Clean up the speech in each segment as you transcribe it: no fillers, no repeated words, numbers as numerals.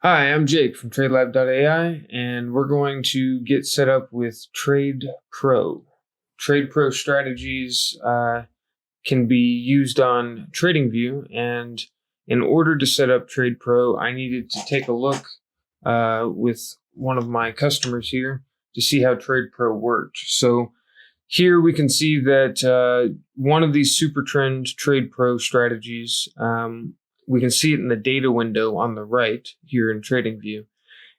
Hi, I'm Jake from TradeLab.ai, and we're going to get set up with Trade Pro. Trade Pro strategies can be used on TradingView, and in order to set up Trade Pro, I needed to take a look with one of my customers here to see how Trade Pro worked. So here we can see that one of these super trend Trade Pro strategies, we can see it in the data window on the right here in TradingView.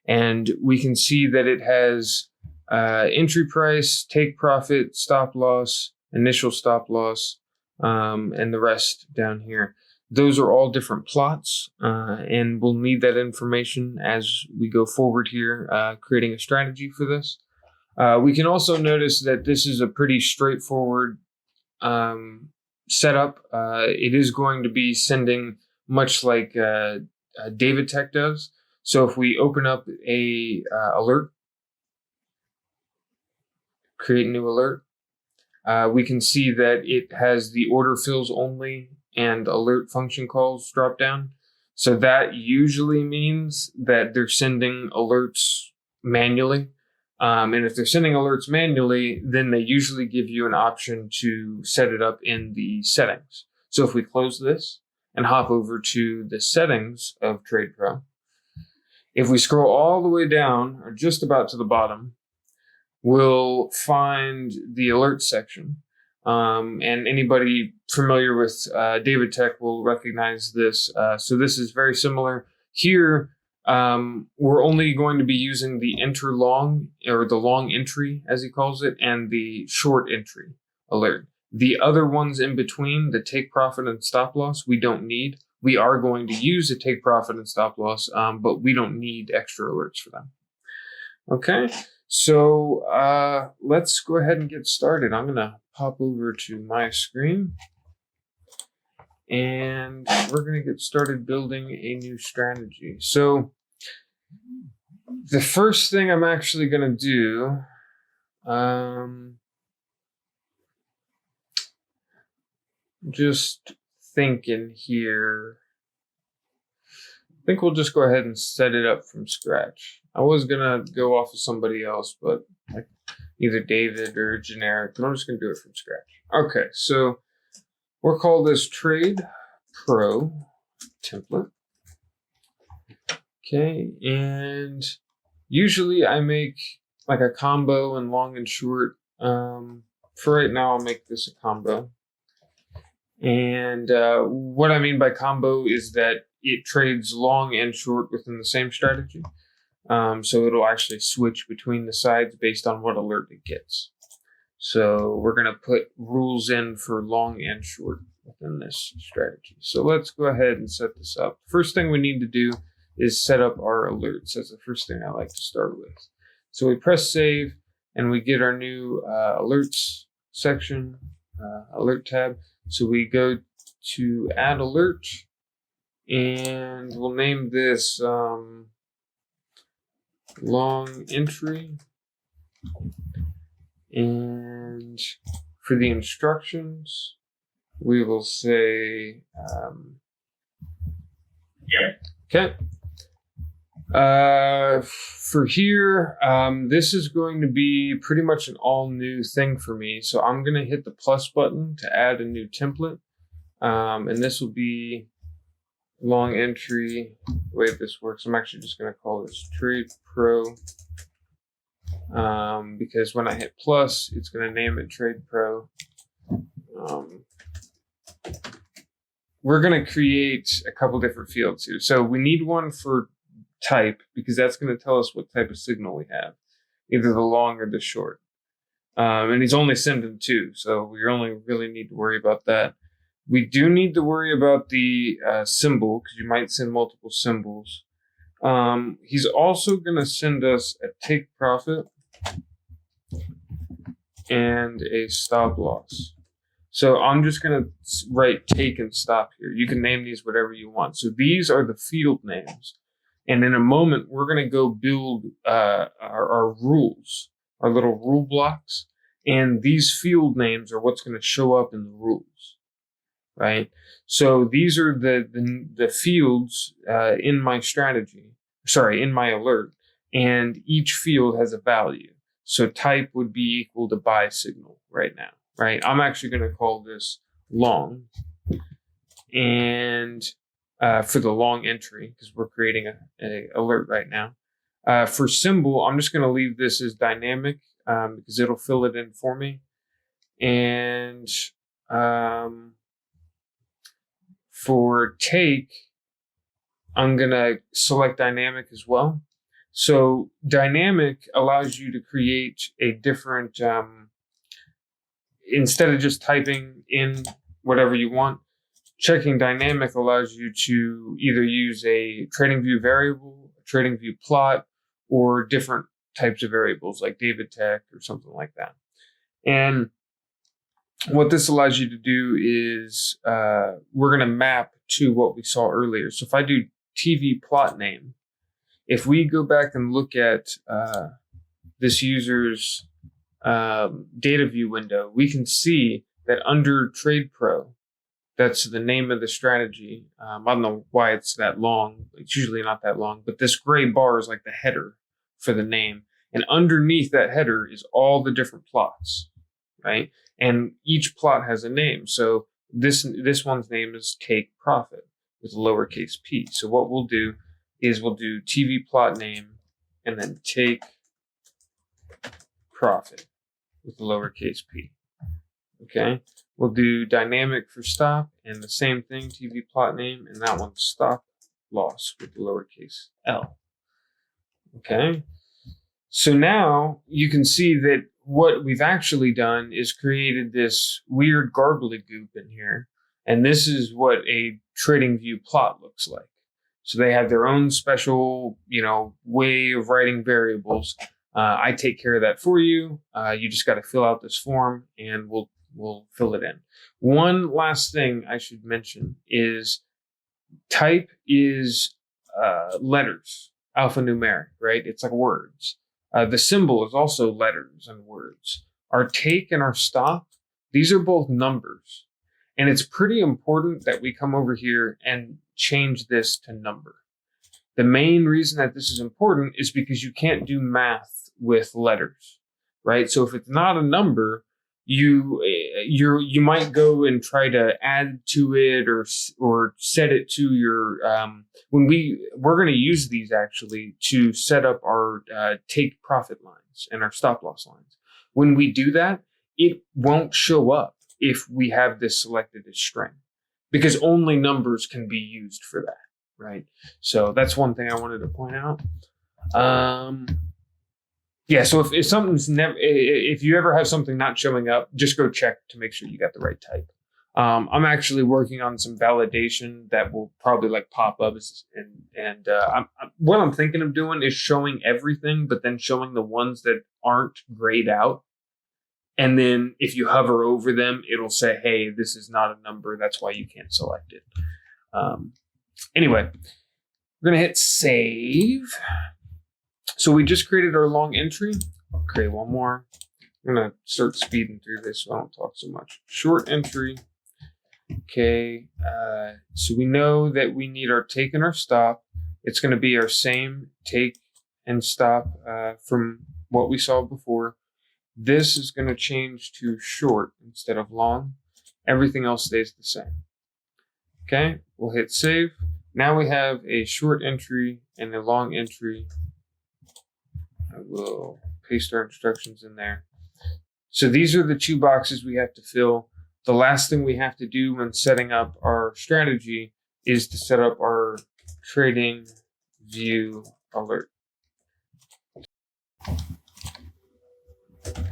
And we can see that it has entry price, take profit, stop loss, initial stop loss, and the rest down here. Those are all different plots, and we'll need that information as we go forward here, creating a strategy for this. We can also notice that this is a pretty straightforward setup. It is going to be sending much like David Tech does. So if we open up a alert, create a new alert, we can see that it has the order fills only and alert function calls drop down. So that usually means that they're sending alerts manually. And if they're sending alerts manually, then they usually give you an option to set it up in the settings. So if we close this and hop over to the settings of Trade Pro, if we scroll all the way down, or just about to the bottom, we'll find the alert section. And anybody familiar with David Tech will recognize this. So this is very similar. Here, we're only going to be using the enter long, or the long entry, as he calls it, and the short entry alert. The other ones in between, the take profit and stop loss, we don't need. We are going to use a take profit and stop loss, but we don't need extra alerts for them. Okay, so let's go ahead and get started. I'm going to pop over to my screen, and we're going to get started building a new strategy. So the first thing I'm actually going to do, just thinking here, I think we'll just go ahead and set it up from scratch. I was going to go off of somebody else, but like either David or generic, but I'm just going to do it from scratch. Okay, so we'll call this Trade Pro template. Okay, and usually I make like a combo and long and short. For right now, I'll make this a combo. And what I mean by combo is that it trades long and short within the same strategy. So it'll actually switch between the sides based on what alert it gets. So we're going to put rules in for long and short within this strategy. So let's go ahead and set this up. First thing we need to do is set up our alerts. That's the first thing I like to start with. So we press save and we get our new alerts section, alert tab. So we go to add alert and we'll name this long entry. And for the instructions, we will say, okay. For here, this is going to be pretty much an all new thing for me. So I'm going to hit the plus button to add a new template. And this will be long entry. The way this works, I'm actually just going to call this Trade Pro. Because when I hit plus, it's going to name it Trade Pro. We're going to create a couple different fields here. So we need one for type, because that's going to tell us what type of signal we have, either the long or the short. And he's only sending two, so we only really need to worry about that. We do need to worry about the symbol, because you might send multiple symbols. He's also going to send us a take profit and a stop loss. So I'm just going to write take and stop here. You can name these whatever you want. So these are the field names. And in a moment, we're going to go build our rules, our little rule blocks. And these field names are what's going to show up in the rules, right? So these are the fields in my strategy. in my alert, and each field has a value. So type would be equal to buy signal right now, right? I'm actually going to call this long, and for the long entry, because we're creating a alert right now. For symbol, I'm just going to leave this as dynamic because it'll fill it in for me. And for take, I'm going to select dynamic as well. So dynamic allows you to create a different, instead of just typing in whatever you want, checking dynamic allows you to either use a TradingView variable, a TradingView plot, or different types of variables like David Tech or something like that. And what this allows you to do is we're going to map to what we saw earlier. So if I do TV plot name, if we go back and look at this user's data view window, we can see that under Trade Pro, that's the name of the strategy. I don't know why it's that long. It's usually not that long, but this gray bar is like the header for the name. And underneath that header is all the different plots, right? And each plot has a name. So this one's name is Take Profit with a lowercase p. So what we'll do is we'll do TV plot name and then Take Profit with a lowercase p. Okay. We'll do dynamic for stop and the same thing, TV plot name, and that one's stop loss with the lowercase l. Okay. So now you can see that what we've actually done is created this weird gobbledygook in here. And this is what a TradingView plot looks like. So they have their own special, way of writing variables. I take care of that for you. You just got to fill out this form and we'll fill it in. One last thing I should mention is type is letters, alphanumeric, right? It's like words. The symbol is also letters and words. Our take and our stop, these are both numbers. And it's pretty important that we come over here and change this to number. The main reason that this is important is because you can't do math with letters, right? So if it's not a number, you might go and try to add to it or set it to your we're going to use these actually to set up our take profit lines and our stop loss lines. When we do that, it won't show up if we have this selected as string because only numbers can be used for that, right? So that's one thing I wanted to point out. Yeah, so if something's if you ever have something not showing up, just go check to make sure you got the right type. I'm actually working on some validation that will probably pop up, and what I'm thinking of doing is showing everything, but then showing the ones that aren't grayed out. And then if you hover over them, it'll say, "Hey, this is not a number. That's why you can't select it." Anyway, we're gonna hit save. So we just created our long entry. I'll create one more. I'm going to start speeding through this so I don't talk so much. Short entry. Okay. So we know that we need our take and our stop. It's going to be our same take and stop from what we saw before. This is going to change to short instead of long. Everything else stays the same. Okay. We'll hit save. Now we have a short entry and a long entry. I will paste our instructions in there. So these are the two boxes we have to fill. The last thing we have to do when setting up our strategy is to set up our TradingView alert.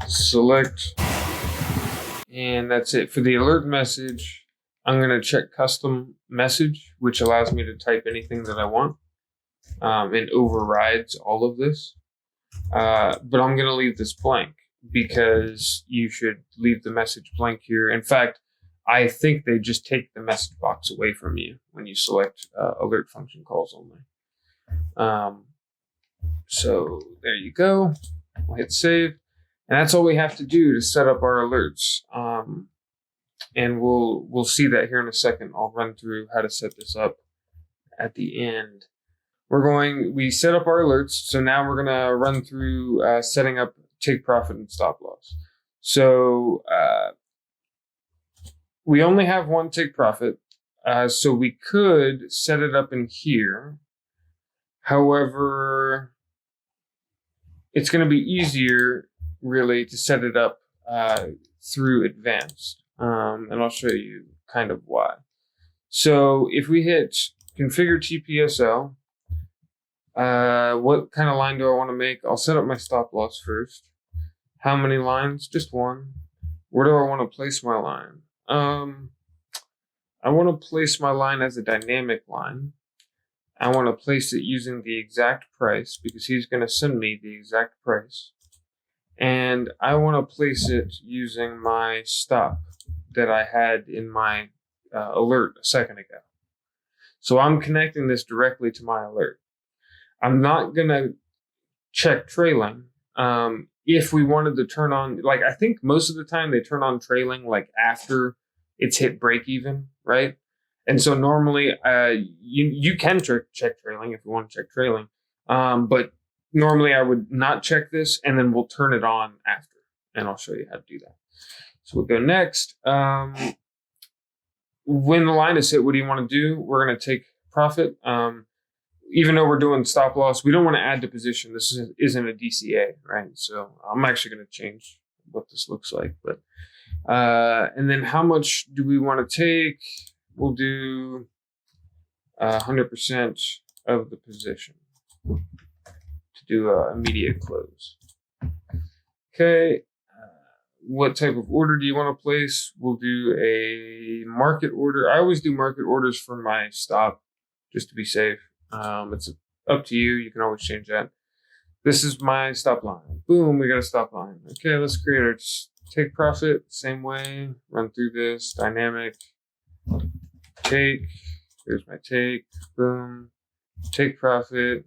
Select, and that's it. For the alert message, I'm going to check custom message, which allows me to type anything that I want and overrides all of this. But I'm going to leave this blank because you should leave the message blank here. In fact, I think they just take the message box away from you when you select alert function calls only. So there you go. We'll hit save. And that's all we have to do to set up our alerts. And we'll see that here in a second. I'll run through how to set this up at the end. we set up our alerts. So now we're going to run through setting up take profit and stop loss. So we only have one take profit. So we could set it up in here. However, it's going to be easier really to set it up through advanced. And I'll show you kind of why. So if we hit configure TPSL, what kind of line do I want to make? I'll set up my stop loss first. How many lines? Just one. Where do I want to place my line? I want to place my line as a dynamic line. I want to place it using the exact price because he's going to send me the exact price. And I want to place it using my stop that I had in my alert a second ago. So I'm connecting this directly to my alert. I'm not going to check trailing. If we wanted to turn on, like I think most of the time they turn on trailing like after it's hit break even, right? And so normally you can check trailing if you want to check trailing. But normally I would not check this and then we'll turn it on after. And I'll show you how to do that. So we'll go next. When the line is hit, what do you want to do? We're going to take profit. Even though we're doing stop loss, we don't want to add to position. This isn't a DCA, right? So I'm actually going to change what this looks like. But and then how much do we want to take? We'll do 100% of the position to do an immediate close. Okay. What type of order do you want to place? We'll do a market order. I always do market orders for my stop just to be safe. It's up to you. You can always change that. This is my stop line. Boom, we got a stop line. Okay, let's create our take profit. Same way. Run through this. Dynamic. Take. Here's my take. Boom. Take profit.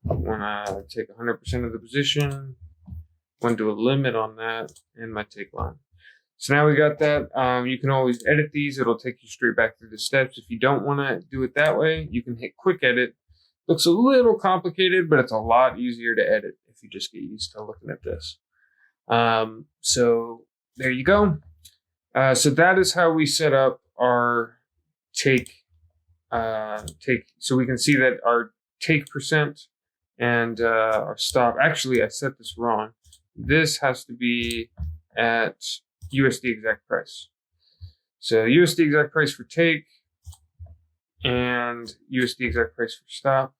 I want to take 100% of the position. Want to do a limit on that and my take line. So now we got that. You can always edit these. It'll take you straight back through the steps. If you don't want to do it that way, you can hit quick edit. Looks a little complicated, but it's a lot easier to edit if you just get used to looking at this. So there you go. So that is how we set up our take. So we can see that our take percent and our stop. Actually, I set this wrong. This has to be at USD exact price. So USD exact price for take and USD exact price for stop.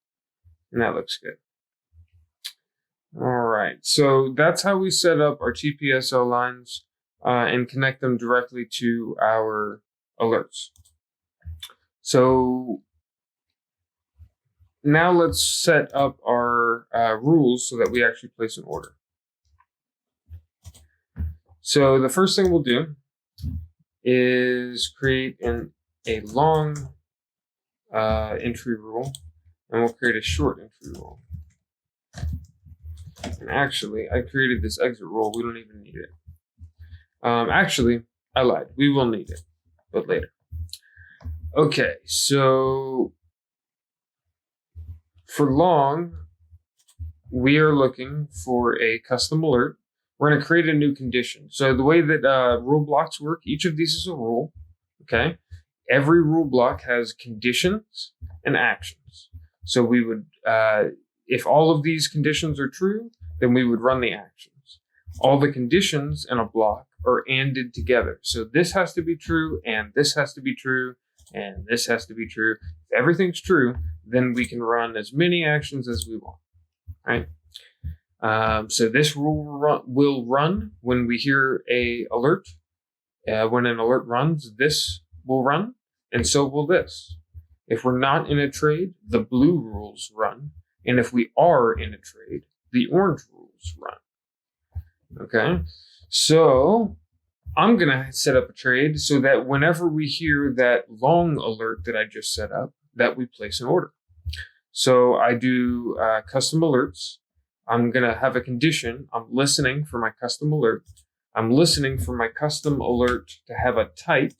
And that looks good. All right. So that's how we set up our TPSL lines and connect them directly to our alerts. So now let's set up our rules so that we actually place an order. So the first thing we'll do is create a long entry rule, and we'll create a short entry rule. And actually, I created this exit rule. We don't even need it. Actually, I lied. We will need it, but later. Okay, so for long, we are looking for a custom alert. We're going to create a new condition. So the way that rule blocks work, each of these is a rule, okay? Every rule block has conditions and actions. So we would, if all of these conditions are true, then we would run the actions. All the conditions in a block are anded together. So this has to be true, and this has to be true, and this has to be true. If everything's true, then we can run as many actions as we want, right? So this rule will run when we hear a alert. When an alert runs, this will run, and so will this. If we're not in a trade, the blue rules run. And if we are in a trade, the orange rules run. Okay? So I'm going to set up a trade so that whenever we hear that long alert that I just set up, that we place an order. So I do custom alerts. I'm going to have a condition. I'm listening for my custom alert. I'm listening for my custom alert to have a type.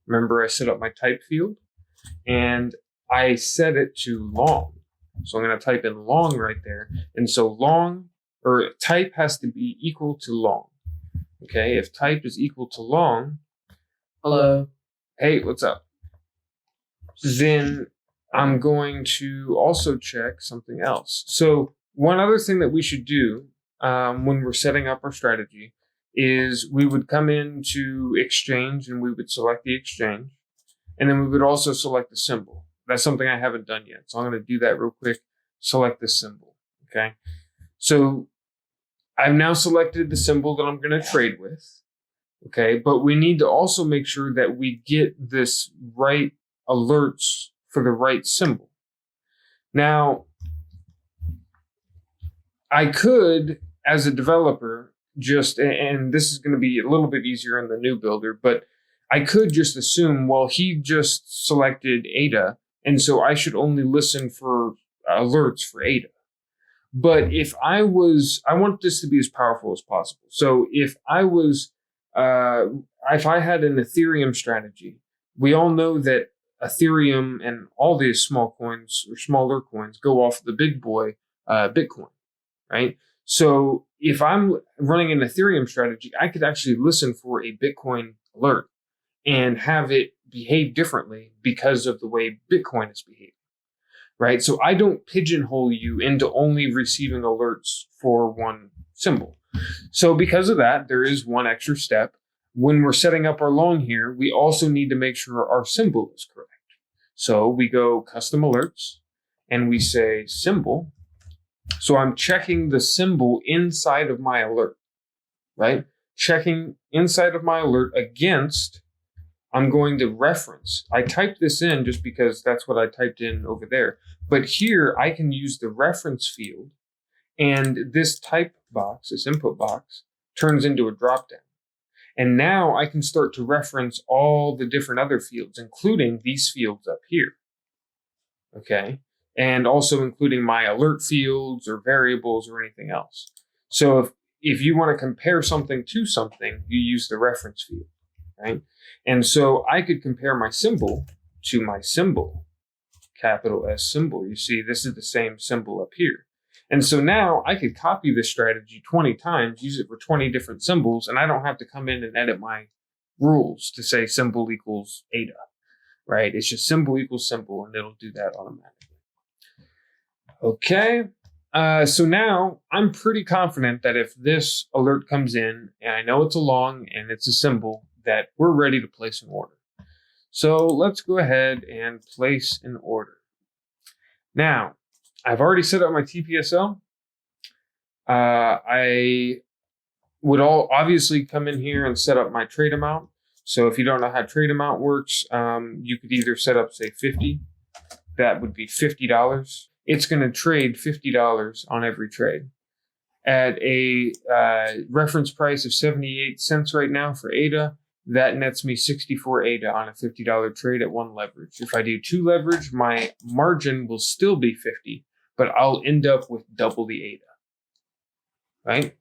Remember, I set up my type field and I set it to long. So I'm going to type in long right there. And so long, or type has to be equal to long. Okay, if type is equal to long, hello, hey, what's up? Then I'm going to also check something else. So one other thing that we should do when we're setting up our strategy is we would come into exchange and we would select the exchange, and then we would also select the symbol. That's something I haven't done yet. So I'm going to do that real quick. Select the symbol. Okay. So I've now selected the symbol that I'm going to trade with. Okay. But we need to also make sure that we get this right alerts for the right symbol. Now, I could, as a developer, and this is going to be a little bit easier in the new builder, but I could just assume, well, he just selected ADA, and so I should only listen for alerts for ADA. But if I want this to be as powerful as possible. So if I had an Ethereum strategy, we all know that Ethereum and all these small coins or smaller coins go off the big boy, Bitcoin, right? So if I'm running an Ethereum strategy, I could actually listen for a Bitcoin alert and have it behave differently because of the way Bitcoin is behaving, right? So I don't pigeonhole you into only receiving alerts for one symbol. So because of that, there is one extra step. When we're setting up our long here, we also need to make sure our symbol is correct. So we go custom alerts and we say symbol. So I'm checking the symbol inside of my alert, right? Checking inside of my alert against, I'm going to reference. I typed this in just because that's what I typed in over there. But here I can use the reference field, and this type box, this input box, turns into a dropdown. And now I can start to reference all the different other fields, including these fields up here. Okay. And also including my alert fields or variables or anything else. So if you want to compare something to something, you use the reference field, right? And so I could compare my symbol to my symbol, capital S symbol. You see, this is the same symbol up here. And so now I could copy this strategy 20 times, use it for 20 different symbols, and I don't have to come in and edit my rules to say symbol equals ADA, right? It's just symbol equals symbol, and it'll do that automatically. Okay. So now I'm pretty confident that if this alert comes in and I know it's a long and it's a symbol, that we're ready to place an order. So let's go ahead and place an order. Now, I've already set up my TPSL. I would obviously come in here and set up my trade amount. So if you don't know how trade amount works, you could either set up, say, 50. That would be $50. It's going to trade $50 on every trade at a reference price of 78 cents right now for ADA. That nets me 64 ADA on a $50 trade at one leverage. If I do two leverage, my margin will still be 50, but I'll end up with double the ADA, right?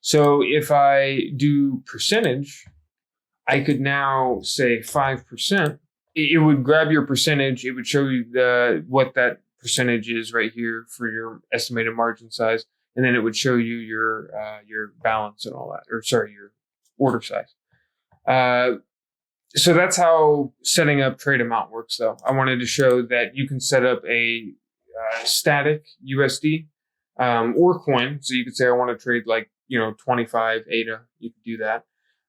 So if I do percentage, I could now say 5%. It would grab your percentage. It would show you what that percentage is right here for your estimated margin size, and then it would show you your balance and all that, or sorry, your order size. So that's how setting up trade amount works, though. I wanted to show that you can set up a static USD or coin. So you could say I want to trade 25 ADA. You could do that,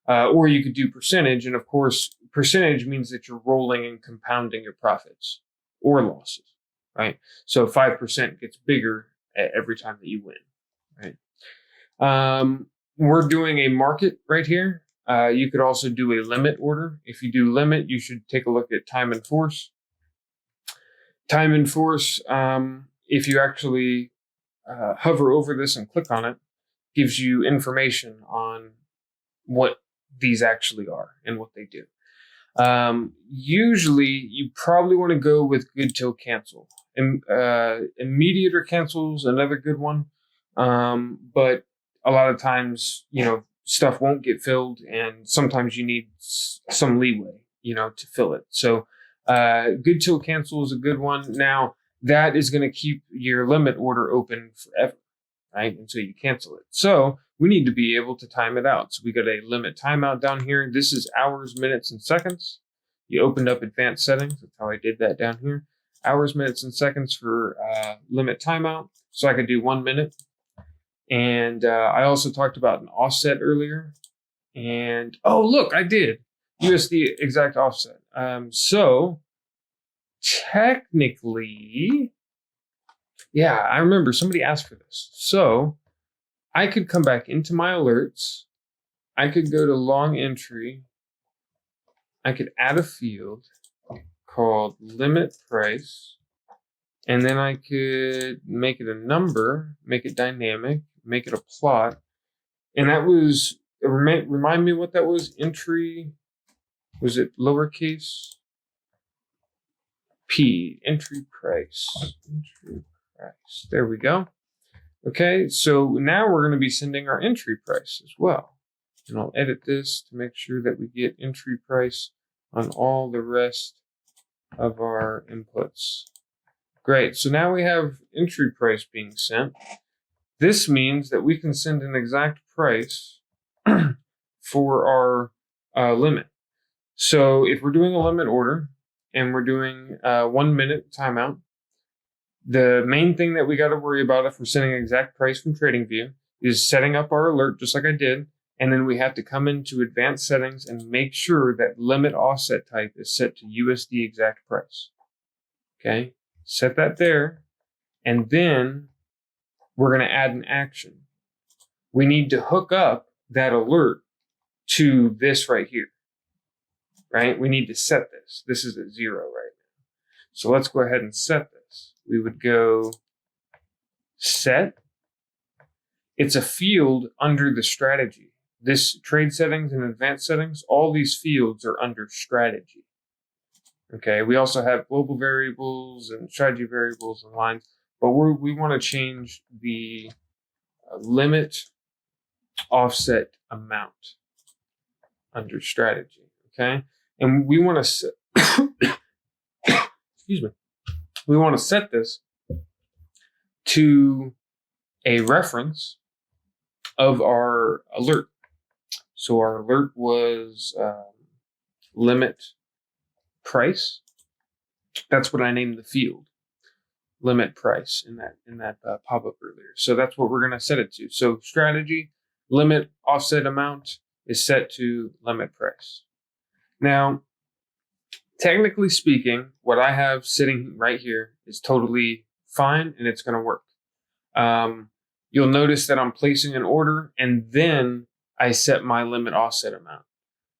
or you could do percentage, and of course, percentage means that you're rolling and compounding your profits or losses, right? So 5% gets bigger every time that you win, right? We're doing a market right here. You could also do a limit order. If you do limit, you should take a look at time and force. Time and force, if you actually hover over this and click on it, gives you information on what these actually are and what they do. Usually, you probably want to go with good till cancel. Immediate or cancel is another good one, but a lot of times, stuff won't get filled, and sometimes you need some leeway, to fill it. So good till cancel is a good one. Now, that is going to keep your limit order open forever, right? Until you cancel it. So we need to be able to time it out. So we got a limit timeout down here. This is hours, minutes, and seconds. You opened up advanced settings. That's how I did that down here. Hours, minutes, and seconds for limit timeout. So I could do 1 minute. And I also talked about an offset earlier. And, oh, look, I did. USD exact offset. So technically, yeah, I remember somebody asked for this. So I could come back into my alerts. I could go to long entry. I could add a field called limit price. And then I could make it a number, make it dynamic, make it a plot. And that was, remind me what that was, entry, was it lowercase? P, entry price. Entry price. There we go. Okay, so now we're going to be sending our entry price as well. And I'll edit this to make sure that we get entry price on all the rest of our inputs. Great, so now we have entry price being sent. This means that we can send an exact price for our limit. So if we're doing a limit order and we're doing 1 minute timeout, the main thing that we got to worry about if we're sending an exact price from TradingView is setting up our alert just like I did. And then we have to come into advanced settings and make sure that limit offset type is set to USD exact price. Okay, set that there. And then we're going to add an action. We need to hook up that alert to this right here, right? We need to set this. This is at 0 right now. So let's go ahead and set this. We would go set. It's a field under the strategy. This trade settings and advanced settings, all these fields are under strategy. Okay, we also have global variables and strategy variables and lines, but we want to change the limit offset amount under strategy. Okay, and we want to set, excuse me, we want to set this to a reference of our alert. So our alert was limit price. That's what I named the field, limit price in that pop-up earlier. So that's what we're going to set it to. So strategy limit offset amount is set to limit price. Now, technically speaking, what I have sitting right here is totally fine and it's going to work. You'll notice that I'm placing an order and then I set my limit offset amount.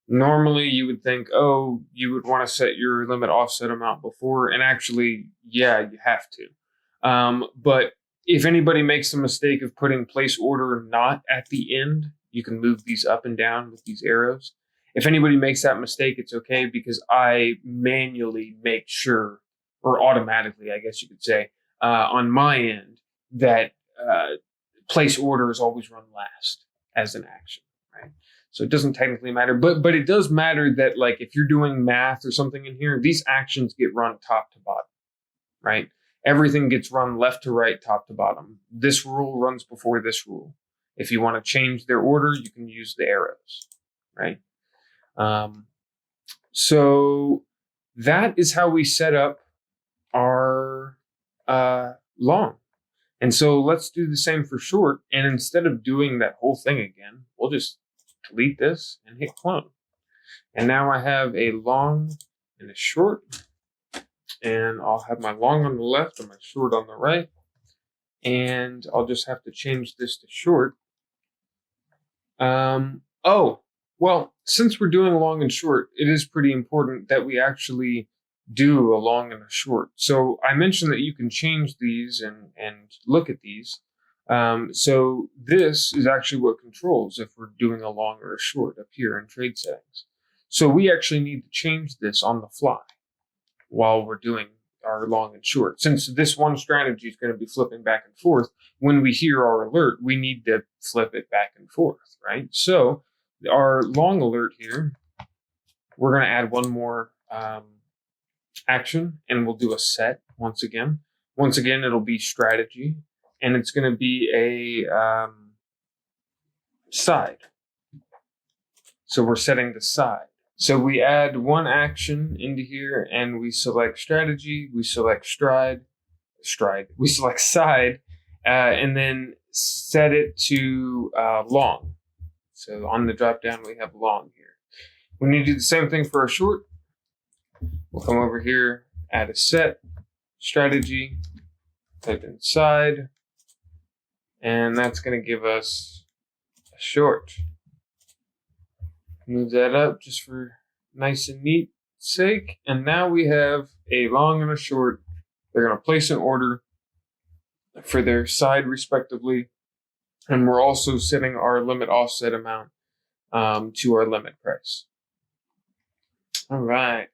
Normally you would think, oh, you would want to set your limit offset amount before, and actually, yeah, you have to. But if anybody makes the mistake of putting place order not at the end, you can move these up and down with these arrows. If anybody makes that mistake, it's okay because I manually make sure, or automatically, I guess you could say, on my end, that place order is always run last as an action, right? So it doesn't technically matter, but it does matter that, like, if you're doing math or something in here, these actions get run top to bottom, right? Everything gets run left to right, top to bottom. This rule runs before this rule. If you want to change their order, you can use the arrows, right? So that is how we set up our long. And so let's do the same for short. And instead of doing that whole thing again, we'll just delete this and hit clone. And now I have a long and a short. And I'll have my long on the left and my short on the right. And I'll just have to change this to short. Oh, well, since we're doing a long and short, it is pretty important that we actually do a long and a short. So I mentioned that you can change these and look at these. So this is actually what controls if we're doing a long or a short up here in trade settings. So we actually need to change this on the fly while we're doing our long and short. Since this one strategy is going to be flipping back and forth, when we hear our alert, we need to flip it back and forth, right? So our long alert here, we're going to add one more action, and we'll do a set once again. Once again, it'll be strategy, and it's going to be a side. So we're setting the side. So we add one action into here, and we select strategy, we select we select side, and then set it to long. So on the drop down, we have long here. We need to do the same thing for a short. We'll come over here, add a set, strategy, type in side, and that's going to give us a short. Move that up just for nice and neat sake. And now we have a long and a short. They're going to place an order for their side respectively. And we're also setting our limit offset amount to our limit price. All right.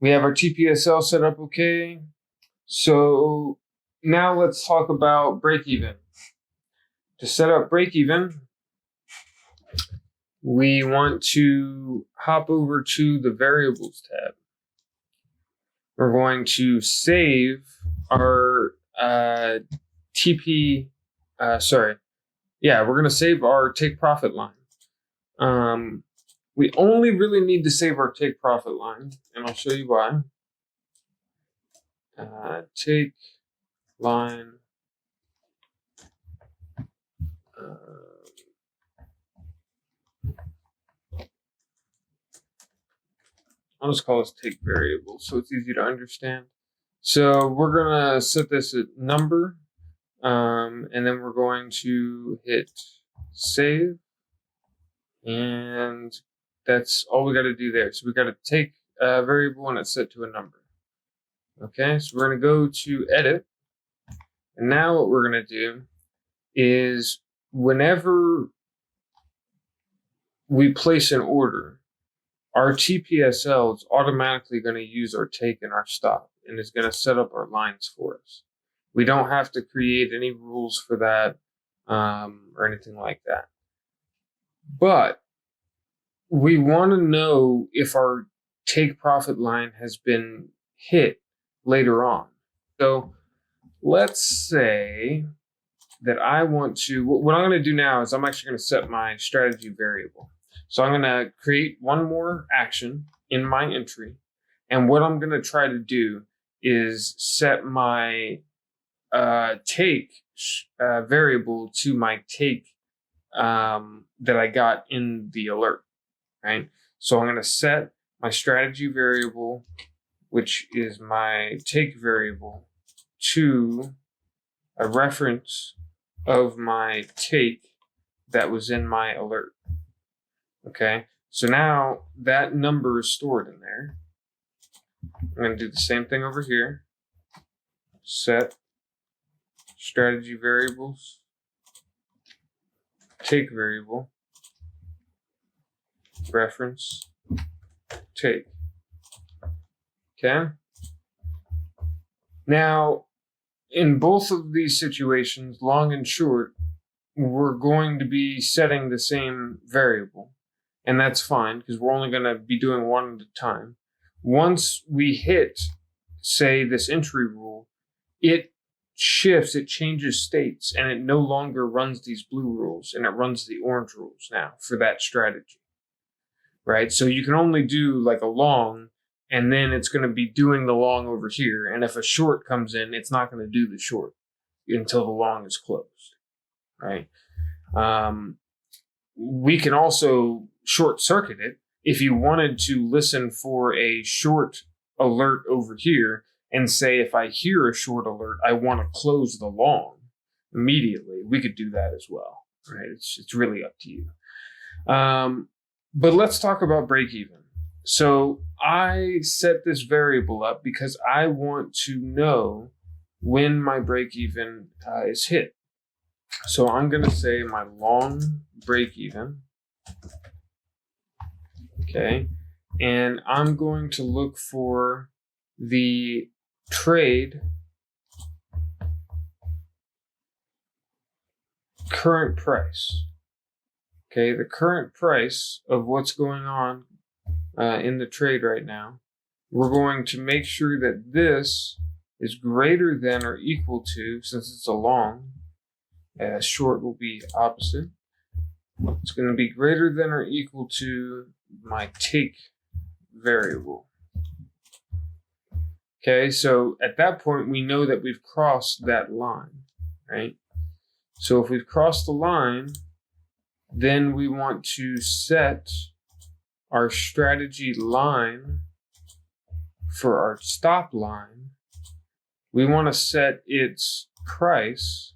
We have our TPSL set up okay. So now let's talk about breakeven. To set up breakeven, we want to hop over to the variables tab. We're going to save our we're going to save our take profit line. We only really need to save our take profit line, and I'll show you why. Take line. I'll just call this take variable so it's easy to understand. So we're going to set this at number, and then we're going to hit save, and that's all we got to do there. So we got to take a variable and it's set to a number. Okay, so we're going to go to edit, and now what we're going to do is whenever we place an order, our TPSL is automatically going to use our take and our stop, and is going to set up our lines for us. We don't have to create any rules for that or anything like that. But we want to know if our take profit line has been hit later on. So let's say that I want to, what I'm going to do now is I'm actually going to set my strategy variable. So I'm going to create one more action in my entry. And what I'm going to try to do is set my take variable to my take that I got in the alert, right? So I'm going to set my strategy variable, which is my take variable, to a reference of my take that was in my alert. Okay, so now that number is stored in there. I'm going to do the same thing over here. Set strategy variables, take variable, reference, take. Okay. Now, in both of these situations, long and short, we're going to be setting the same variable. And that's fine because we're only going to be doing one at a time. Once we hit, say, this entry rule, it shifts, it changes states, and it no longer runs these blue rules, and it runs the orange rules now for that strategy, right? So you can only do like a long, and then it's going to be doing the long over here. And if a short comes in, it's not going to do the short until the long is closed, right? We can also short circuit it if you wanted to listen for a short alert over here and say, if I hear a short alert, I want to close the long immediately. We could do that as well, right? It's really up to you. But let's talk about breakeven. So I set this variable up because I want to know when my breakeven is hit. So I'm going to say my long breakeven. Okay. And I'm going to look for the trade current price. Okay. The current price of what's going on in the trade right now. We're going to make sure that this is greater than or equal to, since it's a long, short will be opposite. It's going to be greater than or equal to my take variable. Okay, so at that point, we know that we've crossed that line, right? So if we've crossed the line, then we want to set our strategy line for our stop line. We want to set its price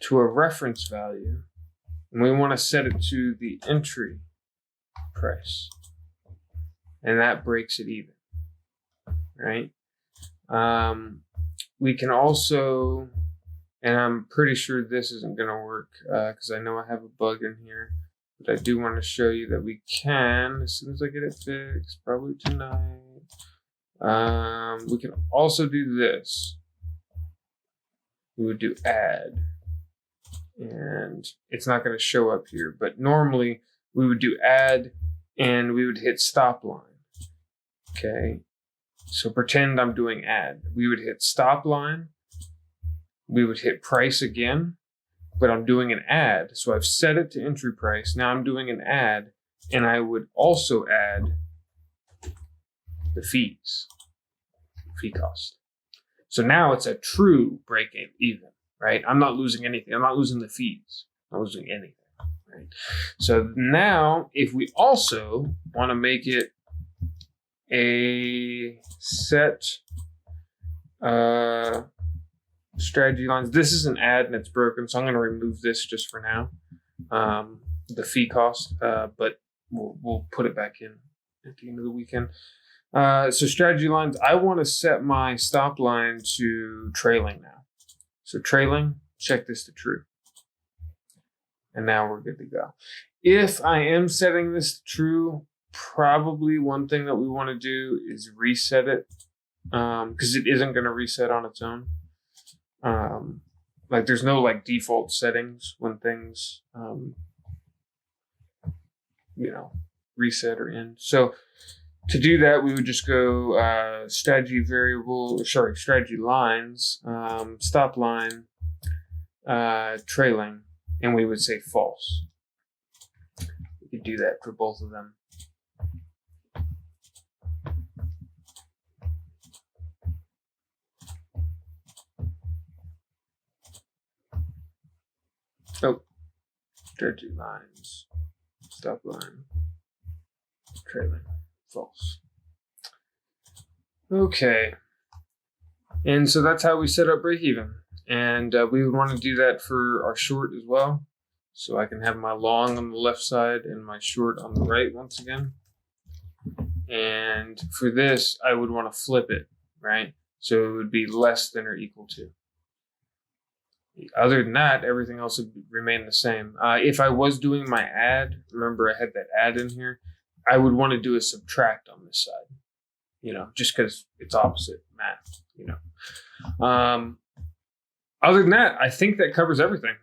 to a reference value, and we want to set it to the entry price, and that breaks it even, right? We can also, and I'm pretty sure this isn't going to work because I know I have a bug in here, but I do want to show you that we can, as soon as I get it fixed, probably tonight. We can also do this. We would do add, and it's not going to show up here, but normally we would do add and we would hit stop line. Okay, so pretend I'm doing add. We would hit stop line, we would hit price again, but I'm doing an add. So I've set it to entry price. Now I'm doing an add, and I would also add the fees, fee cost. So now it's a true break even, right? I'm not losing anything. I'm not losing the fees. I'm not losing anything, right? So now if we also want to make it a set strategy lines, this is an add and it's broken, so I'm going to remove this just for now, the fee cost, but we'll put it back in at the end of the weekend. So strategy lines, I want to set my stop line to trailing now. So trailing, check this to true. And now we're good to go. If I am setting this to true, probably one thing that we want to do is reset it, because it isn't going to reset on its own. Like there's no like default settings when things, reset or end. So to do that, we would just go strategy lines, stop line, trailing, and we would say false. We could do that for both of them. Oh, strategy lines, stop line, trailing, false. Okay, and so that's how we set up break even, and we would want to do that for our short as well. So I can have my long on the left side and my short on the right once again. And for this, I would want to flip it, right? So it would be less than or equal to. Other than that, everything else would remain the same. If I was doing my add, remember I had that add in here, I would want to do a subtract on this side, just because it's opposite math, Other than that, I think that covers everything.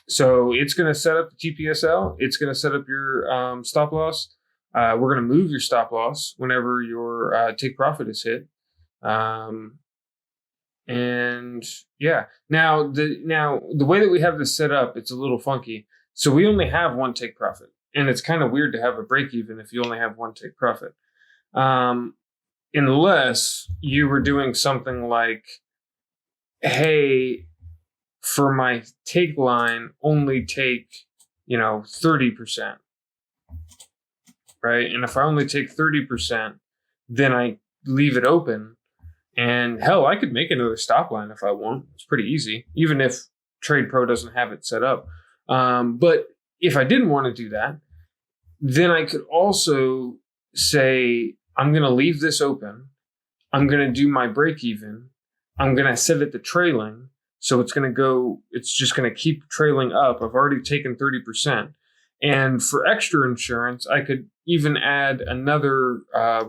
So it's going to set up the TPSL. It's going to set up your stop loss. We're going to move your stop loss whenever your take profit is hit. And yeah, now the way that we have this set up, it's a little funky. So we only have one take profit, and it's kind of weird to have a break even if you only have one take profit, unless you were doing something like, hey, for my take line, only take 30%, right? And if I only take 30%, then I leave it open. And hell, I could make another stop line if I want. It's pretty easy, even if Trade Pro doesn't have it set up. But if I didn't want to do that, then I could also say, I'm going to leave this open. I'm going to do my break even. I'm going to set it to trailing. So it's just going to keep trailing up. I've already taken 30%. And for extra insurance, I could even add another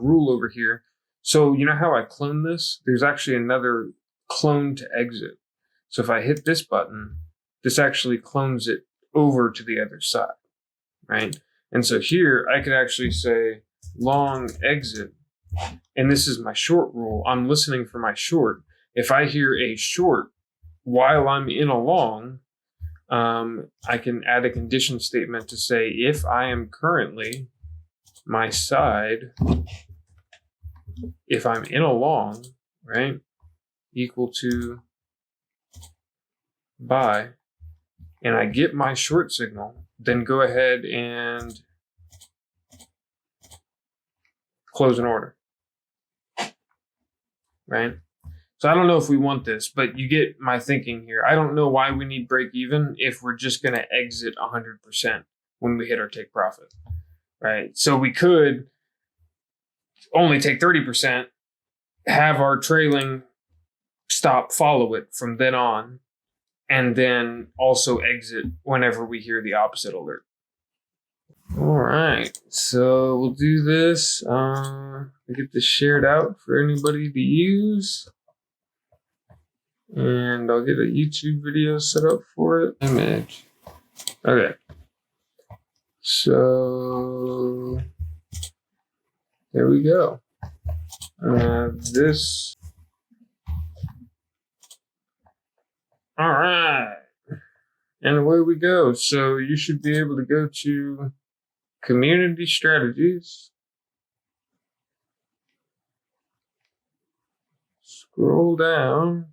rule over here. So you know how I clone this? There's actually another clone to exit. So if I hit this button, this actually clones it over to the other side, right? And so here I could actually say long exit and this is my short rule, I'm listening for my short. If I hear a short while I'm in a long, I can add a condition statement to say if I am currently my side, if I'm in a long, right, equal to buy, and I get my short signal, then go ahead and close an order, right? So I don't know if we want this, but you get my thinking here. I don't know why we need break even if we're just going to exit 100% when we hit our take profit, right? So we could only take 30%, have our trailing stop follow it from then on, and then also exit whenever we hear the opposite alert. All right, so we'll do this. I'll get this shared out for anybody to use. And I'll get a YouTube video set up for it. Image. Okay. So there we go. This. All right. And away we go. So you should be able to go to Community Strategies. Scroll down.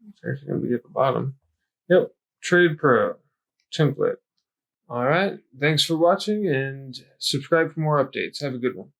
It's actually going to be at the bottom. Yep. Trade Pro template. All right. Thanks for watching and subscribe for more updates. Have a good one.